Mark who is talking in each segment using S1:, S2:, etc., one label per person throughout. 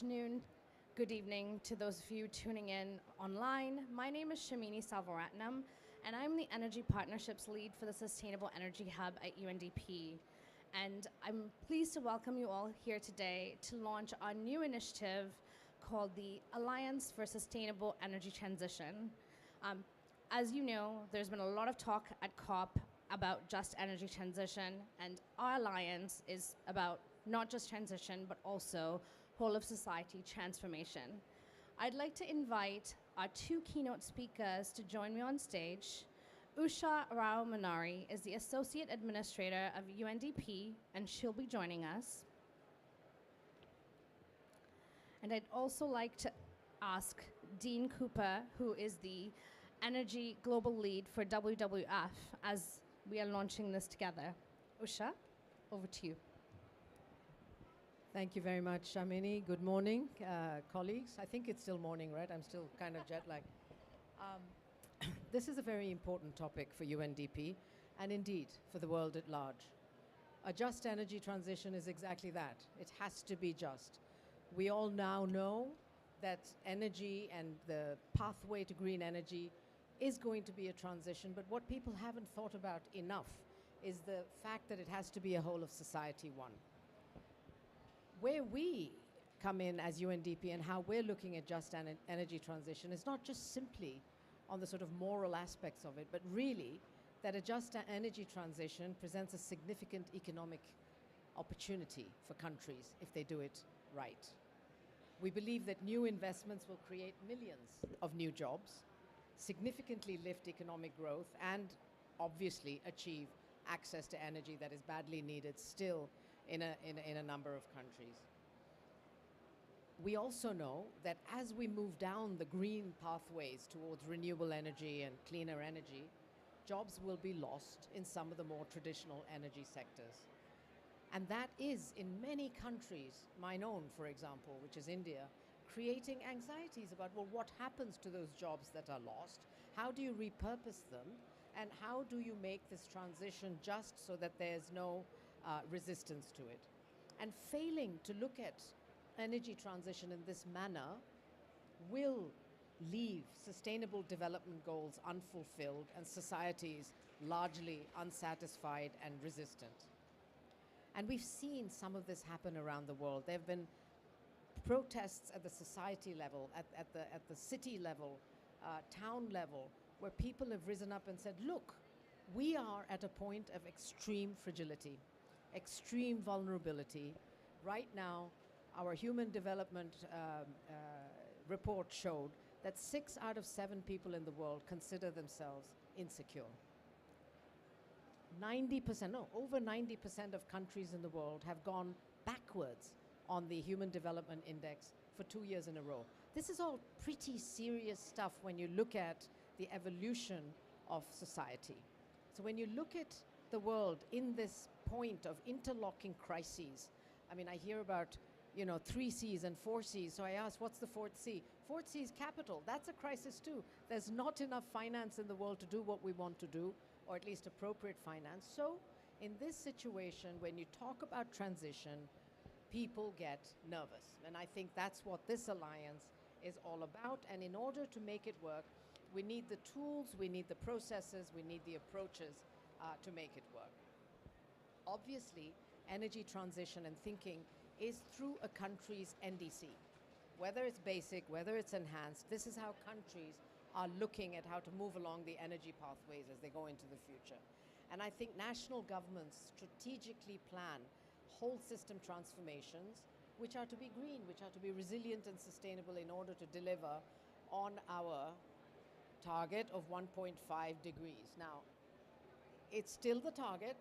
S1: afternoon, good evening to those of you tuning in online. My name is Shamini Salvaratnam, and I'm the Energy Partnerships Lead for the Sustainable Energy Hub at UNDP. And I'm pleased to welcome you all here today to launch our new initiative called the Alliance for Sustainable Energy Transition. As you know, there's been a lot of talk at COP about just energy transition, and our alliance is about not just transition, but also whole of society transformation. I'd like to invite our two keynote speakers to join me on stage. Usha Rao Manari is the Associate Administrator of UNDP, and she'll be joining us. And I'd also like to ask Dean Cooper, who is the Energy Global Lead for WWF, as we are launching this together. Usha, over to you.
S2: Thank you very much, Shamini. Good morning, colleagues. I think it's still morning, right? I'm still kind of jet lagged. This is a very important topic for UNDP and indeed for the world at large. A just energy transition is exactly that. It has to be just. We all now know that energy and the pathway to green energy is going to be a transition, but what people haven't thought about enough is the fact that it has to be a whole of society one. Where we come in as UNDP and how we're looking at just energy transition is not just simply on the sort of moral aspects of it, but really that a just energy transition presents a significant economic opportunity for countries if they do it right. We believe that new investments will create millions of new jobs, significantly lift economic growth, and obviously achieve access to energy that is badly needed still in a number of countries. We also know that as we move down the green pathways towards renewable energy and cleaner energy, jobs will be lost in some of the more traditional energy sectors. And that is, in many countries, mine own, for example, which is India, creating anxieties about, well, what happens to those jobs that are lost? How do you repurpose them? And how do you make this transition just so that there's no resistance to it? And failing to look at energy transition in this manner will leave sustainable development goals unfulfilled and societies largely unsatisfied and resistant. And we've seen some of this happen around the world. There have been protests at the society level, at the city level, town level, where people have risen up and said, look, we are at a point of extreme fragility, extreme vulnerability. Right now, our human development report showed that 6 out of 7 people in the world consider themselves insecure. 90%, over 90% of countries in the world have gone backwards on the Human Development Index for 2 years in a row. This is all pretty serious stuff when you look at the evolution of society. So when you look at the world in this point of interlocking crises, I mean, I hear about, 3 C's and 4 C's, so I ask, what's the 4th C? 4th C is capital. That's a crisis too. There's not enough finance in the world to do what we want to do, or at least appropriate finance. So in this situation, when you talk about transition, people get nervous. And I think that's what this alliance is all about. And in order to make it work, we need the tools, we need the processes, we need the approaches to make it work. Obviously, energy transition and thinking is through a country's NDC. Whether it's basic, whether it's enhanced, this is how countries are looking at how to move along the energy pathways as they go into the future. And I think national governments strategically plan whole system transformations which are to be green, which are to be resilient and sustainable in order to deliver on our target of 1.5 degrees. Now, it's still the target,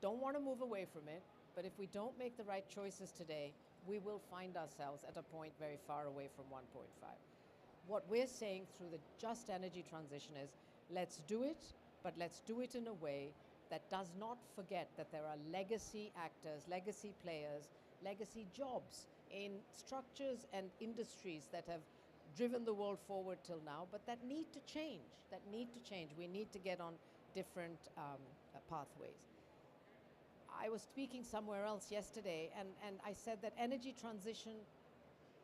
S2: don't want to move away from it, but if we don't make the right choices today, we will find ourselves at a point very far away from 1.5. What we're saying through the just energy transition is, let's do it, but let's do it in a way that does not forget that there are legacy actors, legacy players, legacy jobs in structures and industries that have driven the world forward till now, but that need to change, We need to get on different pathways. I was speaking somewhere else yesterday, and I said that energy transition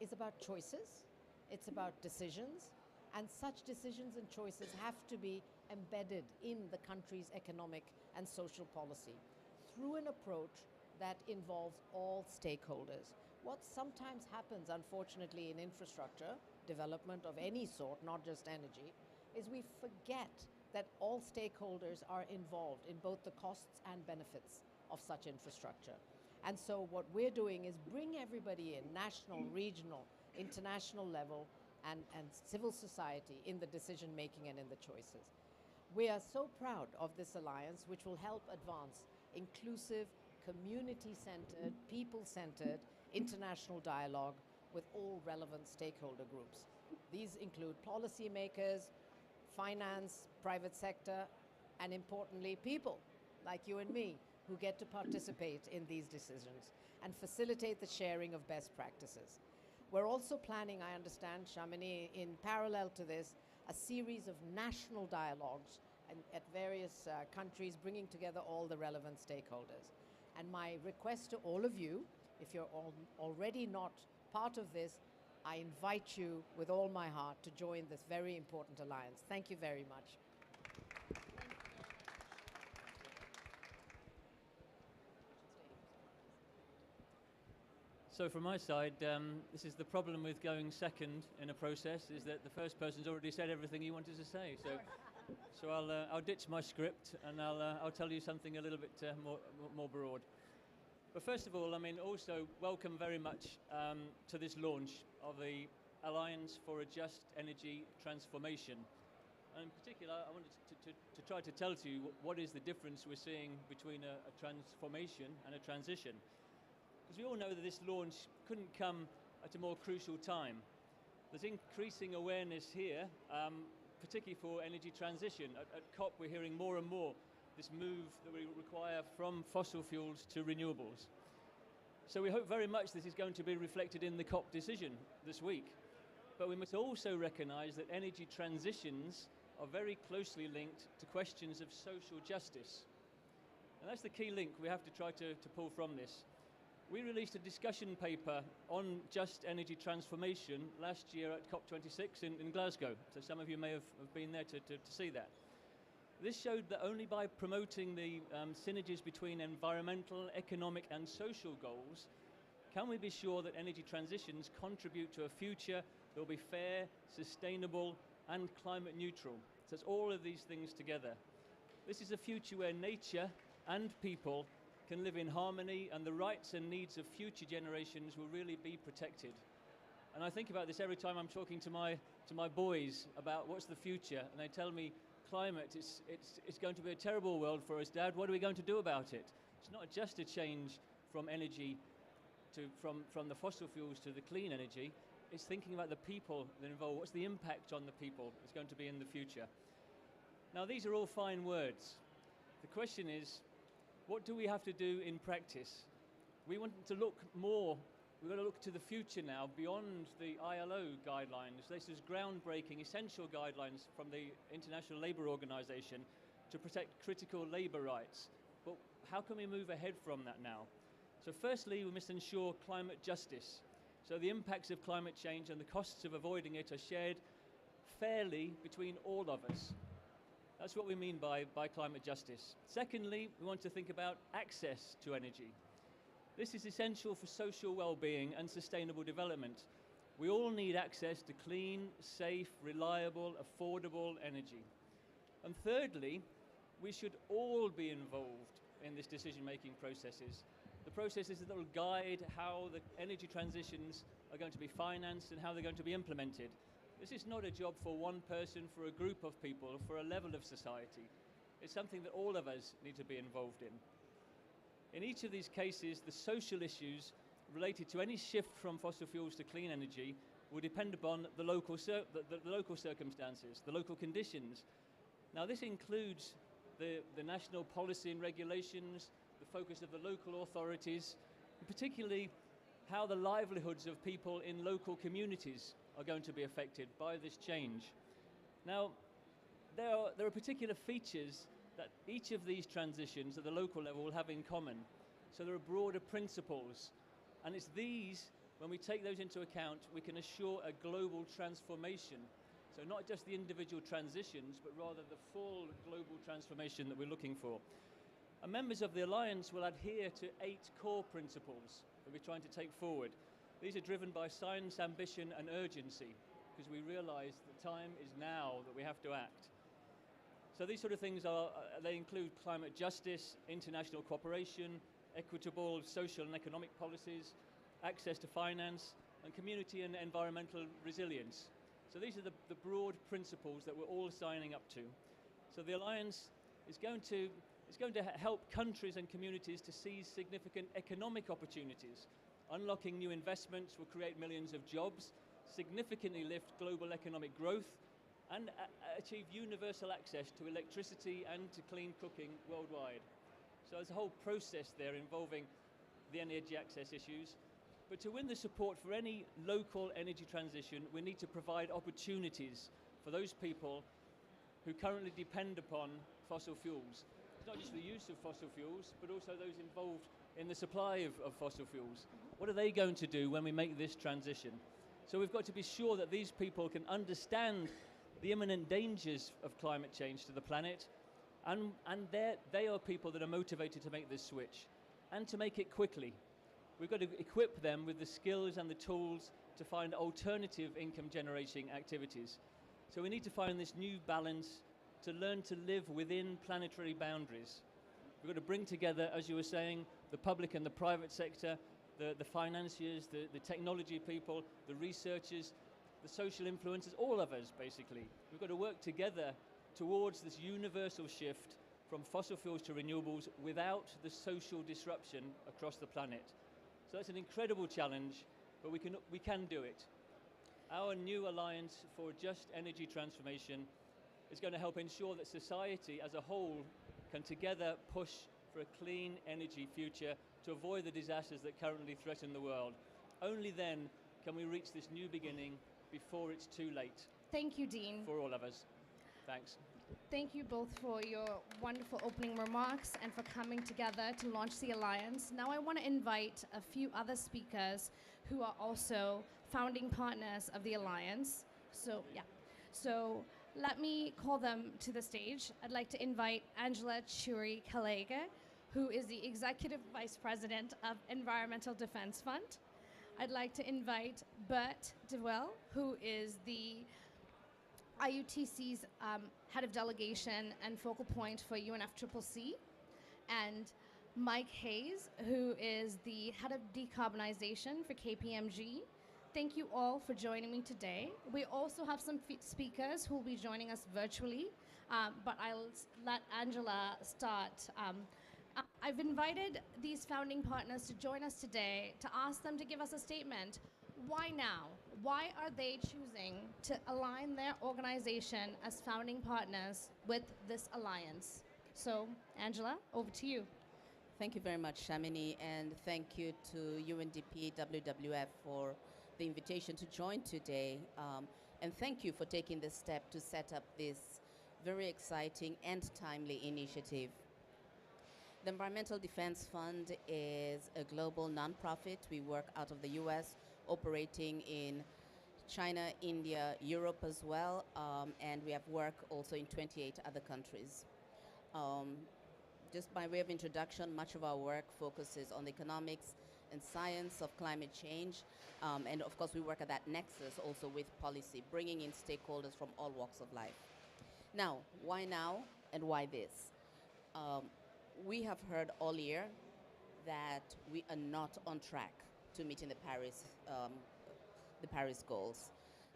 S2: is about choices, it's about decisions, and such decisions and choices have to be embedded in the country's economic and social policy through an approach that involves all stakeholders. What sometimes happens, unfortunately, in infrastructure development of any sort, not just energy, is we forget that all stakeholders are involved in both the costs and benefits of such infrastructure. And so what we're doing is bring everybody in, national, regional, international level, and civil society in the decision making and in the choices. We are so proud of this alliance, which will help advance inclusive, community-centered, people-centered international dialogue with all relevant stakeholder groups. These include policymakers, finance, private sector, and importantly, people like you and me who get to participate in these decisions and facilitate the sharing of best practices. We're also planning, I understand, Shamini, in parallel to this, a series of national dialogues at various countries, bringing together all the relevant stakeholders. And my request to all of you, if you're already not part of this, I invite you with all my heart to join this very important alliance. Thank you very much.
S3: So from my side, this is the problem with going second in a process, is that the first person's already said everything he wanted to say. So I'll ditch my script and I'll tell you something a little bit more broad. But first of all, I mean, also welcome very much to this launch of the Alliance for a Just Energy Transformation. And in particular, I wanted to try to tell to you what is the difference we're seeing between a transformation and a transition. Because we all know that this launch couldn't come at a more crucial time. There's increasing awareness here, particularly for energy transition. At COP, we're hearing more and more this move that we require from fossil fuels to renewables. So we hope very much this is going to be reflected in the COP decision this week. But we must also recognise that energy transitions are very closely linked to questions of social justice. And that's the key link we have to try to pull from this. We released a discussion paper on just energy transformation last year at COP26 in Glasgow. So some of you may have been there to see that. This showed that only by promoting the synergies between environmental, economic and social goals can we be sure that energy transitions contribute to a future that will be fair, sustainable and climate neutral. So it's all of these things together. This is a future where nature and people can live in harmony and the rights and needs of future generations will really be protected. And I think about this every time I'm talking to my boys about what's the future, and they tell me climate, it's going to be a terrible world for us, Dad. What are we going to do about it? It's not just a change from energy from the fossil fuels to the clean energy. It's thinking about the people that are involved. What's the impact on the people that's going to be in the future? Now, these are all fine words. The question is, what do we have to do in practice? We want to look more, we've got to look to the future now, beyond the ILO guidelines. This is groundbreaking, essential guidelines from the International Labour Organization to protect critical labour rights. But how can we move ahead from that now? So firstly, we must ensure climate justice. So the impacts of climate change and the costs of avoiding it are shared fairly between all of us. That's what we mean by climate justice. Secondly, we want to think about access to energy. This is essential for social well-being and sustainable development. We all need access to clean, safe, reliable, affordable energy. And thirdly, we should all be involved in this decision-making processes. The processes that will guide how the energy transitions are going to be financed and how they're going to be implemented. This is not a job for one person, for a group of people, or for a level of society. It's something that all of us need to be involved in. In each of these cases, the social issues related to any shift from fossil fuels to clean energy will depend upon the local circumstances, the local conditions. Now, this includes the national policy and regulations, the focus of the local authorities, and particularly how the livelihoods of people in local communities are going to be affected by this change. Now, there are particular features that each of these transitions at the local level will have in common. So there are broader principles, and it's these When we take those into account, we can assure a global transformation. So not just the individual transitions, but rather the full global transformation that we're looking for. And members of the Alliance will adhere to 8 core principles that we're trying to take forward. These are driven by science, ambition, and urgency, because we realize the time is now that we have to act. So these sort of things they include climate justice, international cooperation, equitable social and economic policies, access to finance, and community and environmental resilience. So these are the broad principles that we're all signing up to. So the Alliance is going to help countries and communities to seize significant economic opportunities. Unlocking new investments will create millions of jobs, significantly lift global economic growth, and achieve universal access to electricity and to clean cooking worldwide. So there's a whole process there involving the energy access issues. But to win the support for any local energy transition, we need to provide opportunities for those people who currently depend upon fossil fuels. It's not just the use of fossil fuels, but also those involved in the supply of fossil fuels. What are they going to do when we make this transition? So we've got to be sure that these people can understand the imminent dangers of climate change to the planet, and they are people that are motivated to make this switch, and to make it quickly. We've got to equip them with the skills and the tools to find alternative income generating activities. So we need to find this new balance to learn to live within planetary boundaries. We've got to bring together, as you were saying, the public and the private sector, the financiers, the technology people, the researchers, the social influencers, all of us basically. We've got to work together towards this universal shift from fossil fuels to renewables without the social disruption across the planet. So that's an incredible challenge, but we can do it. Our new Alliance for Just Energy Transformation is going to help ensure that society as a whole can together push for a clean energy future to avoid the disasters that currently threaten the world. Only then can we reach this new beginning before it's too late.
S1: Thank you, Dean.
S3: For all of us. Thanks.
S1: Thank you both for your wonderful opening remarks and for coming together to launch the Alliance. Now I want to invite a few other speakers who are also founding partners of the Alliance. So let me call them to the stage. I'd like to invite Angela Churi-Kalege, who is the Executive Vice President of Environmental Defense Fund. I'd like to invite Bert DeWell, who is the IUTC's head of delegation and focal point for UNFCCC, and Mike Hayes, who is the head of decarbonization for KPMG. Thank you all for joining me today. We also have some speakers who will be joining us virtually, but I'll let Angela start. I've invited these founding partners to join us today to ask them to give us a statement. Why now? Why are they choosing to align their organization as founding partners with this alliance? So, Angela, over to you.
S4: Thank you very much, Shamini, and thank you to UNDP WWF for the invitation to join today. And thank you for taking the step to set up this very exciting and timely initiative. The Environmental Defense Fund is a global nonprofit. We work out of the US, operating in China, India, Europe as well, and we have work also in 28 other countries. Just by way of introduction, much of our work focuses on the economics and science of climate change, and of course we work at that nexus also with policy, bringing in stakeholders from all walks of life. Now, why now and why this? We have heard all year that we are not on track to meeting the Paris goals.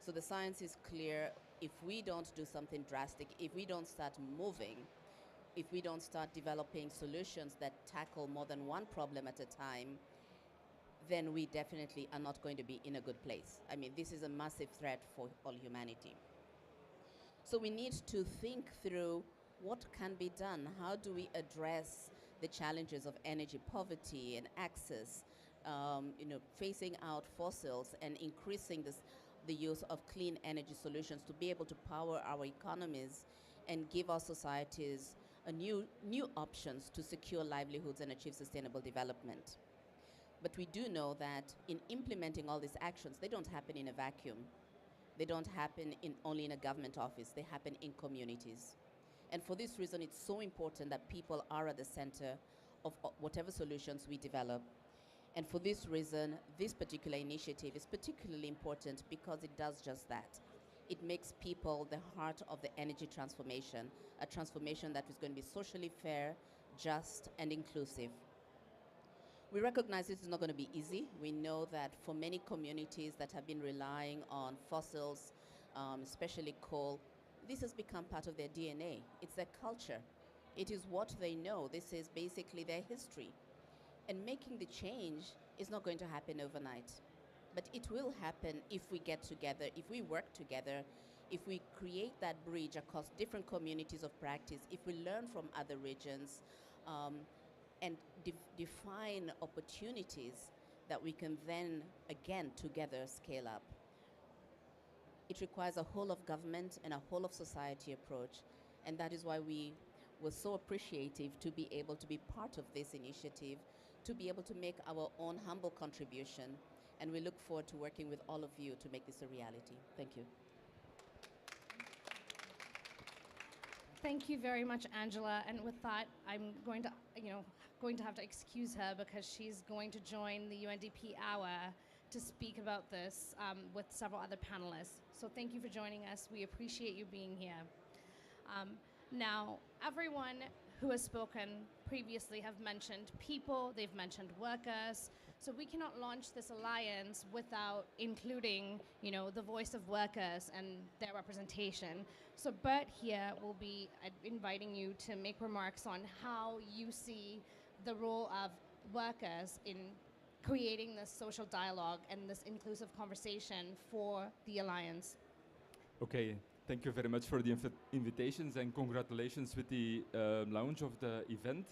S4: So the science is clear. If we don't do something drastic, if we don't start moving, if we don't start developing solutions that tackle more than one problem at a time, then we definitely are not going to be in a good place. I mean, this is a massive threat for all humanity. So we need to think through what can be done. How do we address the challenges of energy poverty and access, phasing out fossils and increasing the use of clean energy solutions to be able to power our economies and give our societies new options to secure livelihoods and achieve sustainable development. But we do know that in implementing all these actions, they don't happen in a vacuum. They don't happen only in a government office. They happen in communities. And for this reason, it's so important that people are at the center of whatever solutions we develop. And for this reason, this particular initiative is particularly important because it does just that. It makes people the heart of the energy transformation, a transformation that is going to be socially fair, just, and inclusive. We recognize this is not going to be easy. We know that for many communities that have been relying on fossils, especially coal, this has become part of their DNA. It's their culture. It is what they know. This is basically their history. And making the change is not going to happen overnight. But it will happen if we get together, if we work together, if we create that bridge across different communities of practice, if we learn from other regions, and define opportunities that we can then, again, together scale up. It requires a whole of government and a whole of society approach. And that is why we were so appreciative to be able to be part of this initiative, to be able to make our own humble contribution. And we look forward to working with all of you to make this a reality. Thank you.
S1: Thank you very much, Angela. And with that, I'm going to have to excuse her because she's going to join the UNDP Hour to speak about this with several other panelists. So thank you for joining us. We appreciate you being here. Now, everyone who has spoken previously have mentioned people, they've mentioned workers. So we cannot launch this alliance without including, the voice of workers and their representation. So Bert here will be inviting you to make remarks on how you see the role of workers in creating this social dialogue and this inclusive conversation for the alliance.
S5: Okay, thank you very much for the invitations and congratulations with the launch of the event.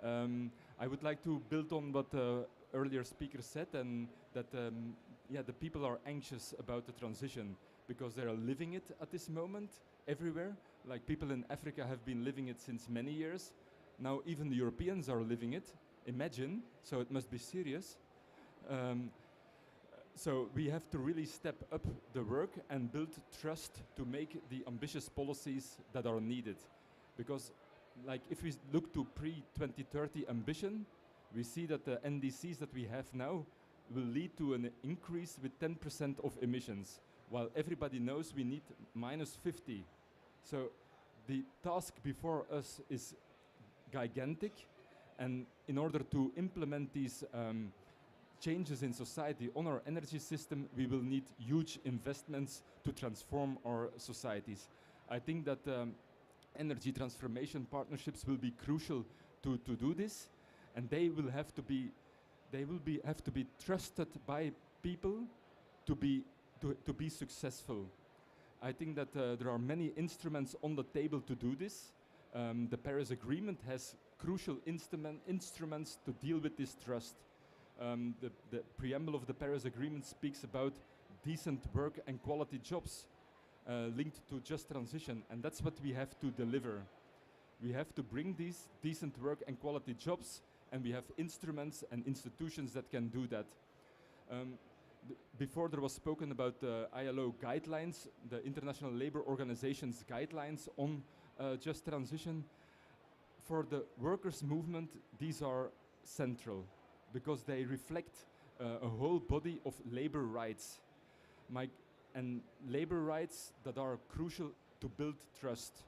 S5: I would like to build on what the earlier speaker said, and that the people are anxious about the transition because they are living it at this moment everywhere. Like people in Africa have been living it since many years. Now even the Europeans are living it. Imagine, so it must be serious. So we have to really step up the work and build trust to make the ambitious policies that are needed. Because like if we look to pre-2030 ambition, we see that the NDCs that we have now will lead to an increase with 10% of emissions, while everybody knows we need minus 50. So the task before us is gigantic, and in order to implement these changes in society on our energy system, we will need huge investments to transform our societies. I think that energy transformation partnerships will be crucial to do this, and they will have to be trusted by people to be successful. I think that there are many instruments on the table to do this. The Paris Agreement has crucial instruments to deal with this trust. The preamble of the Paris Agreement speaks about decent work and quality jobs linked to just transition, and that's what we have to deliver. We have to bring these decent work and quality jobs, and we have instruments and institutions that can do that. Before there was spoken about the ILO guidelines, the International Labour Organization's guidelines on just transition. For the workers' movement, these are central because they reflect a whole body of labor rights. And labor rights that are crucial to build trust.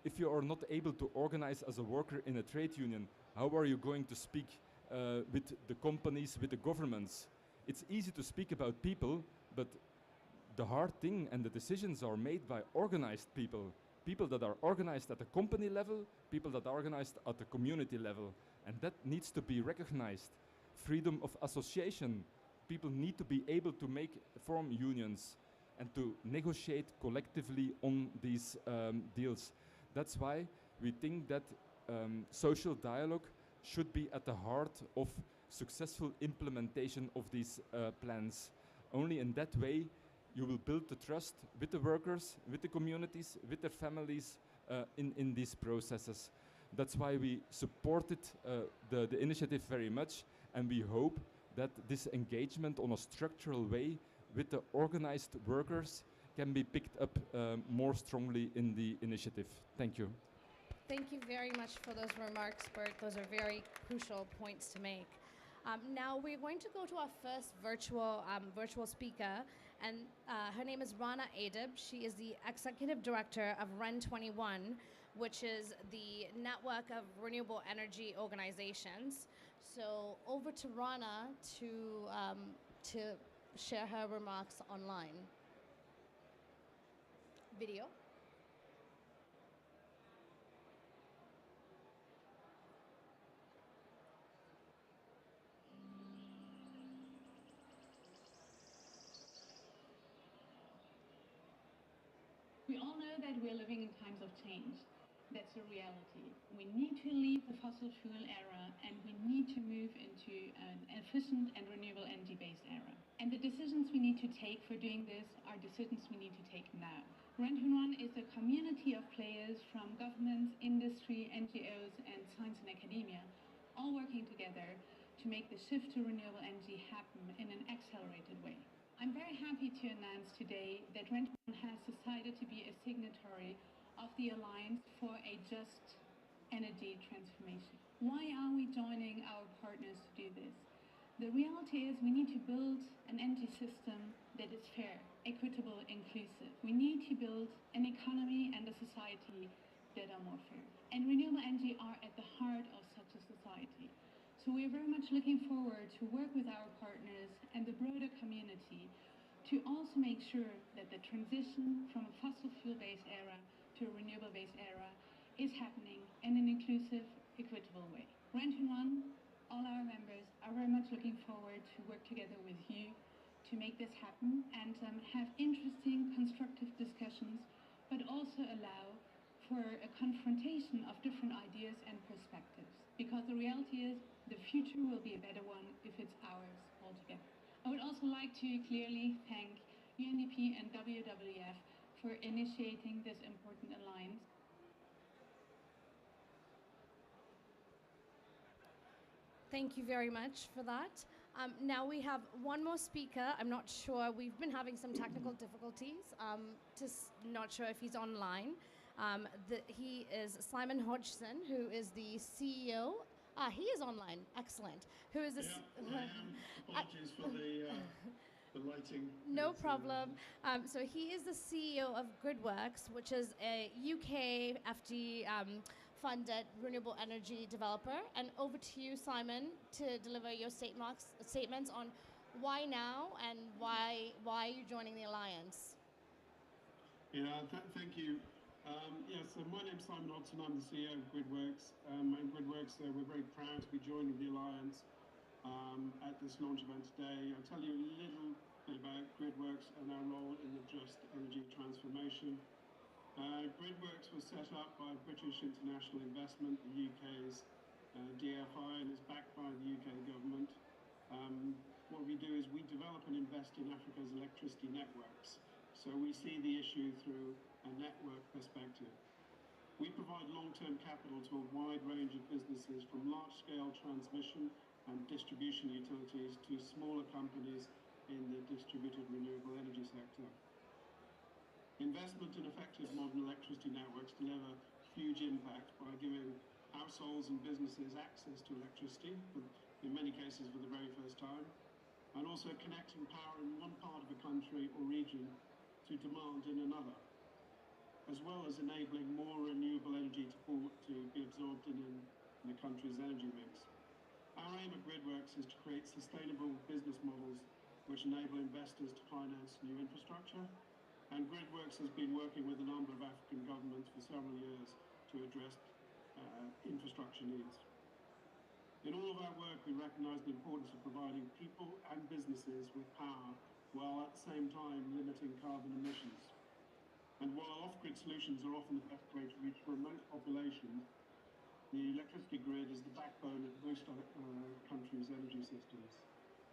S5: If you are not able to organize as a worker in a trade union, how are you going to speak with the companies, with the governments? It's easy to speak about people, but the hard thing and the decisions are made by organized people. People that are organized at the company level, people that are organized at the community level. And that needs to be recognized. Freedom of association. People need to be able to form unions and to negotiate collectively on these deals. That's why we think that social dialogue should be at the heart of successful implementation of these plans. Only in that way you will build the trust with the workers, with the communities, with their families in these processes. That's why we supported the initiative very much, And we hope that this engagement on a structural way with the organized workers can be picked up more strongly in the initiative. Thank you.
S1: Thank you very much for those remarks, Bert. Those are very crucial points to make. Now we're going to go to our first virtual speaker, and her name is Rana Adib. She is the Executive Director of REN21, which is the network of renewable energy organizations. So over to Rana to share her remarks online. Video.
S6: We all know that we're living in times of change. That's a reality. We need to leave the fossil fuel era and we need to move into an efficient and renewable energy-based era. And the decisions we need to take for doing this are decisions we need to take now. REN21 is a community of players from governments, industry, NGOs, and science and academia, all working together to make the shift to renewable energy happen in an accelerated way. I'm very happy to announce today that REN21 has decided to be a signatory of the Alliance for a Just Energy Transformation. Why are we joining our partners to do this? The reality is we need to build an energy system that is fair, equitable, inclusive. We need to build an economy and a society that are more fair. And renewable energy are at the heart of such a society. So we are very much looking forward to work with our partners and the broader community to also make sure that the transition from a fossil fuel-based era to a renewable-based era is happening in an inclusive, equitable way. REN21, all our members, are very much looking forward to work together with you to make this happen and have interesting, constructive discussions, but also allow for a confrontation of different ideas and perspectives. Because the reality is, the future will be a better one if it's ours altogether. I would also like to clearly thank UNDP and WWF for initiating this important alliance.
S1: Thank you very much for that. Now we have one more speaker. I'm not sure. We've been having some technical difficulties. Not sure if he's online. He is Simon Hodgson, who is the CEO. He is online. Excellent. Who is the?
S7: Yeah, I am. Apologies for the lighting.
S1: No problem. So he is the CEO of GridWorks, which is a UK FD funded renewable energy developer. And over to you, Simon, to deliver your statements on why now and why you're joining the alliance.
S7: Yeah, thank you. So my name's Simon Hodgson. I'm the CEO of GridWorks. And GridWorks, we're very proud to be joining the alliance at this launch event today. I'll tell you a little bit about GridWorks and our role in the Just Energy Transformation. GridWorks was set up by British International Investment, the UK's DFI, and is backed by the UK government. What we do is we develop and invest in Africa's electricity networks. So we see the issue through a network perspective. We provide long-term capital to a wide range of businesses, from large-scale transmission and distribution utilities to smaller companies in the distributed renewable energy sector. Investment in effective modern electricity networks deliver huge impact by giving households and businesses access to electricity, in many cases for the very first time, and also connecting power in one part of a country or region to demand in another, as well as enabling more renewable energy to be absorbed in the country's energy mix. Our aim at GridWorks is to create sustainable business models which enable investors to finance new infrastructure, and GridWorks has been working with a number of African governments for several years to address infrastructure needs. In all of our work, we recognise the importance of providing people and businesses with power, while at the same time limiting carbon emissions. And while off-grid solutions are often the best way to reach remote populations, the electricity grid is the backbone of most countries' energy systems.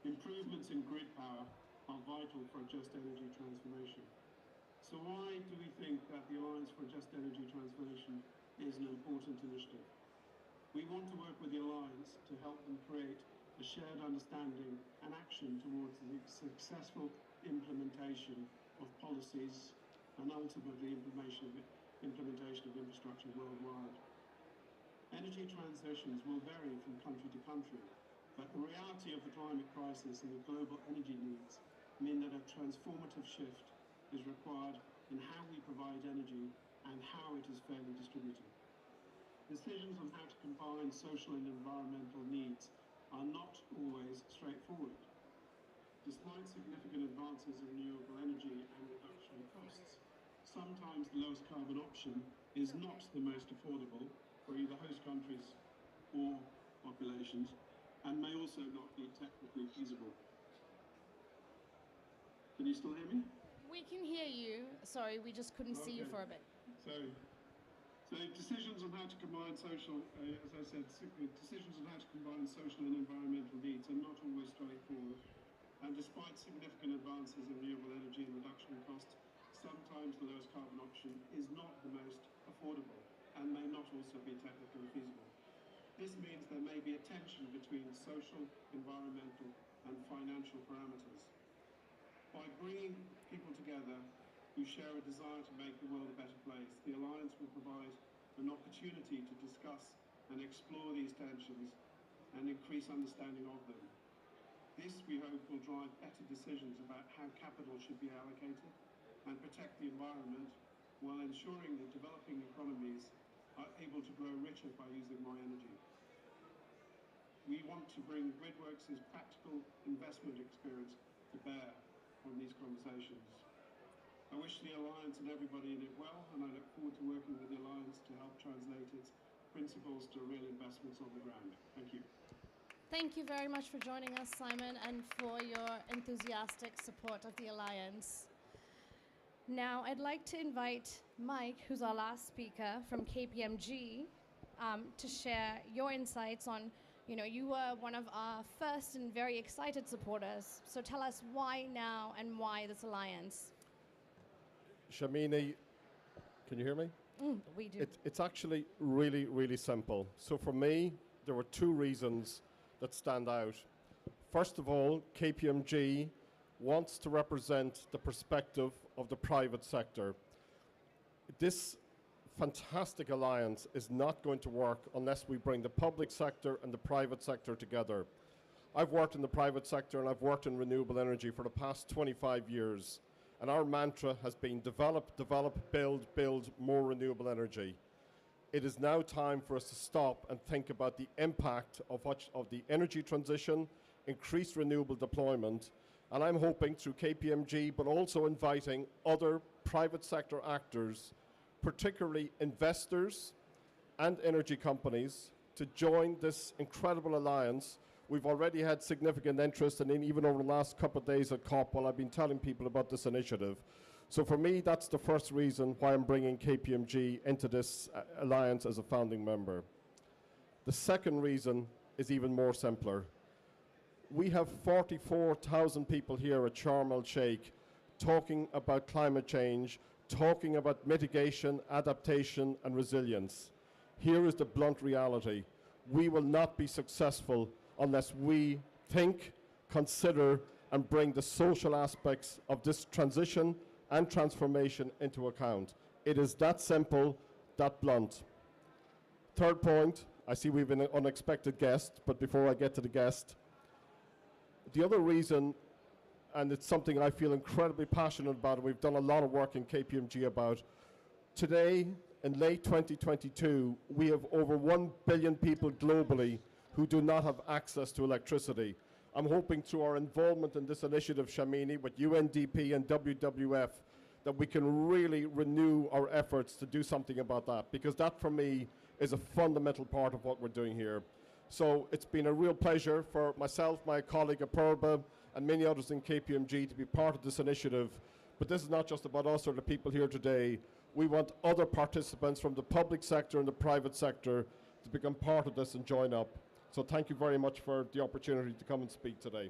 S7: Improvements in grid power are vital for a just energy transformation. So why do we think that the Alliance for a Just Energy Transformation is an important initiative? We want to work with the Alliance to help them create a shared understanding and action towards the successful implementation of policies and ultimately implementation of infrastructure worldwide. Energy transitions will vary from country to country, but the reality of the climate crisis and the global energy needs mean that a transformative shift is required in how we provide energy and how it is fairly distributed. Decisions on how to combine social and environmental needs are not always straightforward. Despite significant advances in renewable energy and reduction in costs, sometimes the lowest carbon option is not the most affordable for either host countries or populations, and may also not be technically feasible. Can you still hear me?
S1: We can hear you. Sorry, we just couldn't see you for a bit.
S7: So decisions on how to combine social, as I said, decisions on how to combine social and environmental needs are not always straightforward. And despite significant advances in renewable energy and reduction in costs, sometimes the lowest carbon option is not the most affordable and may not also be technically feasible. This means there may be a tension between social, environmental, and financial parameters. By bringing people together who share a desire to make the world a better place, the Alliance will provide an opportunity to discuss and explore these tensions and increase understanding of them. This, we hope, will drive better decisions about how capital should be allocated and protect the environment while ensuring that developing economies are able to grow richer by using more energy. We want to bring Gridworks' practical investment experience to bear on these conversations. I wish the Alliance and everybody in it well, and I look forward to working with the Alliance to help translate its principles to real investments on the ground. Thank you.
S1: Thank you very much for joining us, Simon, and for your enthusiastic support of the Alliance. Now, I'd like to invite Mike, who's our last speaker from KPMG, to share your insights on, you were one of our first and very excited supporters. So tell us why now and why this alliance?
S8: Shamini, can you hear me?
S1: We do.
S8: It's actually really, really simple. So for me, there were two reasons that stand out. First of all, KPMG wants to represent the perspective of the private sector. This fantastic alliance is not going to work unless we bring the public sector and the private sector together. I've worked in the private sector and I've worked in renewable energy for the past 25 years. And our mantra has been develop, develop, build more renewable energy. It is now time for us to stop and think about the impact of the energy transition, increased renewable deployment, and I'm hoping through KPMG, but also inviting other private sector actors, particularly investors and energy companies, to join this incredible alliance. We've already had significant interest, and even over the last couple of days at COP, while I've been telling people about this initiative. So for me, that's the first reason why I'm bringing KPMG into this alliance as a founding member. The second reason is even more simpler. We have 44,000 people here at Sharm el-Sheikh talking about climate change, talking about mitigation, adaptation, and resilience. Here is the blunt reality. We will not be successful unless we think, consider, and bring the social aspects of this transition and transformation into account. It is that simple, that blunt. Third point, I see we have an unexpected guest, but before I get to the guest, the other reason, and it's something I feel incredibly passionate about, and we've done a lot of work in KPMG about, today, in late 2022, we have over 1 billion people globally who do not have access to electricity. I'm hoping through our involvement in this initiative, Shamini, with UNDP and WWF, that we can really renew our efforts to do something about that, because that, for me, is a fundamental part of what we're doing here. So it's been a real pleasure for myself, my colleague Apurva, and many others in KPMG to be part of this initiative. But this is not just about us or the people here today. We want other participants from the public sector and the private sector to become part of this and join up. So thank you very much for the opportunity to come and speak today.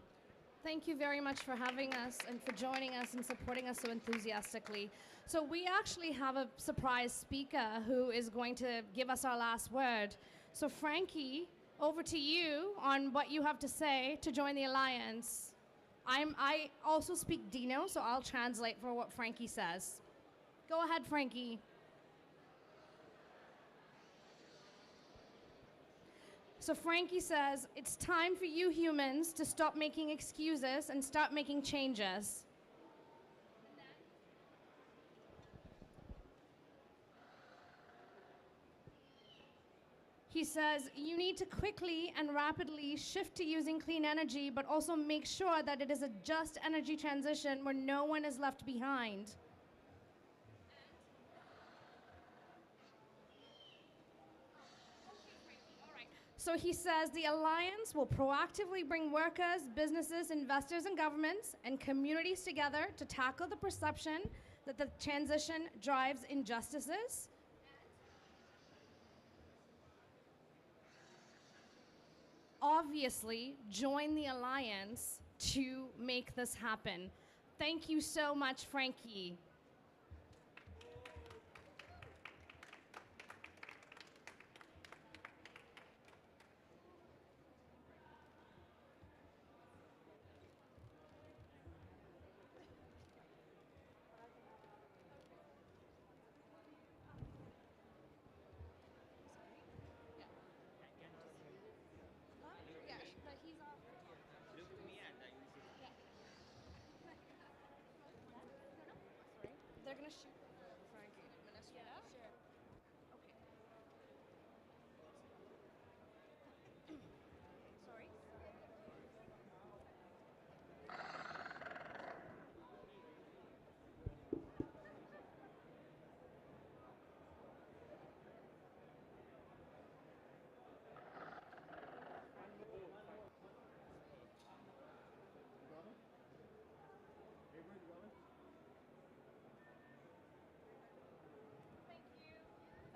S1: Thank you very much for having us and for joining us and supporting us so enthusiastically. So we actually have a surprise speaker who is going to give us our last word. So Frankie over to you on what you have to say to join the alliance. I also speak Dino, so I'll translate for what Frankie says. Go ahead, Frankie. So Frankie says, it's time for you humans to stop making excuses and start making changes. He says, you need to quickly and rapidly shift to using clean energy, but also make sure that it is a just energy transition where no one is left behind. So he says the alliance will proactively bring workers, businesses, investors, and governments and communities together to tackle the perception that the transition drives injustices. Obviously, join the alliance to make this happen. Thank you so much, Frankie. They're gonna shoot Frankie in a minute. Yeah, sure. Okay. Sorry.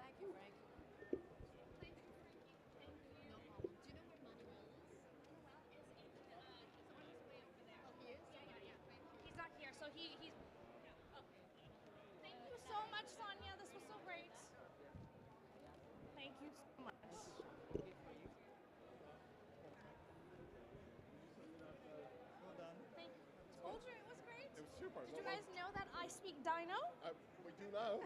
S2: Thank you, Frank.
S1: Thank you, Frankie. Thank you.
S9: No problem. Do you know where Manuel is?
S1: He's on his way over there.
S9: Oh, he is?
S1: Yeah. He's not here, so he's. Yeah. Oh. Thank you so much, Sonia. This was so great. Thank you so much.
S10: Well done.
S1: Thank you. Told you it was great.
S8: It was super.
S1: Did you guys know that I speak Dino?
S8: We do now.